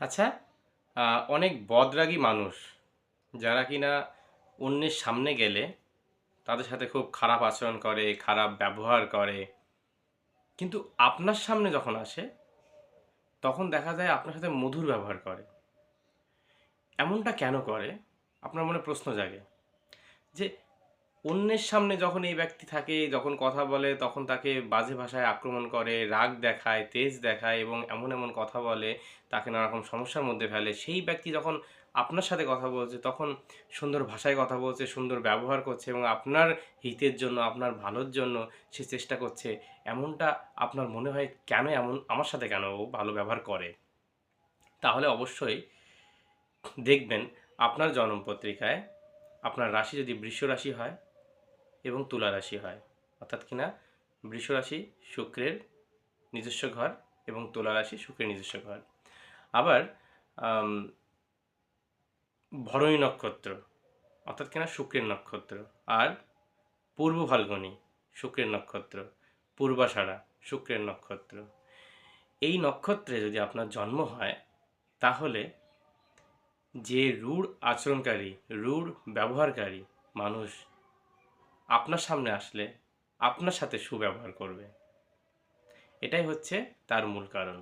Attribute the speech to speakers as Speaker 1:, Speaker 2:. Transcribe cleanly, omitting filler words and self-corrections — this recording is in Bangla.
Speaker 1: আচ্ছা, অনেক বদরাগী মানুষ যারা কিনা অন্যের সামনে গেলে তাদের সাথে খুব খারাপ আচরণ করে, খারাপ ব্যবহার করে। কিন্তু আপনার সামনে যখন আসে তখন দেখা যায় আপনার সাথে মধুর ব্যবহার করে। এমনটা কেন করে? আপনার মনে প্রশ্ন জাগে যে অন্যের সামনে যখন এই ব্যক্তি থাকে, যখন কথা বলে তখন তাকে বাজে ভাষায় আক্রমণ করে, রাগ দেখায়, তেজ দেখায় এবং এমন কথা বলে, তাকে নানারকম সমস্যার মধ্যে ফেলে। সেই ব্যক্তি যখন আপনার সাথে কথা বলছে, তখন সুন্দর ভাষায় কথা বলছে, সুন্দর ব্যবহার করছে এবং আপনার হিতের জন্য, আপনার ভালোর জন্য সে চেষ্টা করছে। এমনটা আপনার মনে হয় কেন এমন আমার সাথে কেন ও ভালো ব্যবহার করে? তাহলে অবশ্যই দেখবেন আপনার জন্মপত্রিকায় আপনার রাশি যদি বৃষ রাশি হয় এবং তুলা রাশি হয়, অর্থাৎ কিনা বৃষ রাশি শুক্রের নিজস্ব ঘর এবং তুলা রাশি শুক্রের নিজস্ব ঘর। আবার আম, ভরণী নক্ষত্র অর্থাৎ কিনা শুক্রের নক্ষত্র, আর পূর্ব ফাল্গুনী শুক্রের নক্ষত্র, পূর্বাষাঢ়া শুক্রের নক্ষত্র। এই নক্ষত্রে যদি আপনার জন্ম হয় তাহলে যে রূঢ় আচরণকারী, রূঢ় ব্যবহারকারী মানুষ আপনার সামনে আসলে আপনার সাথে সুব্যবহার করবে। এটাই হচ্ছে তার মূল কারণ।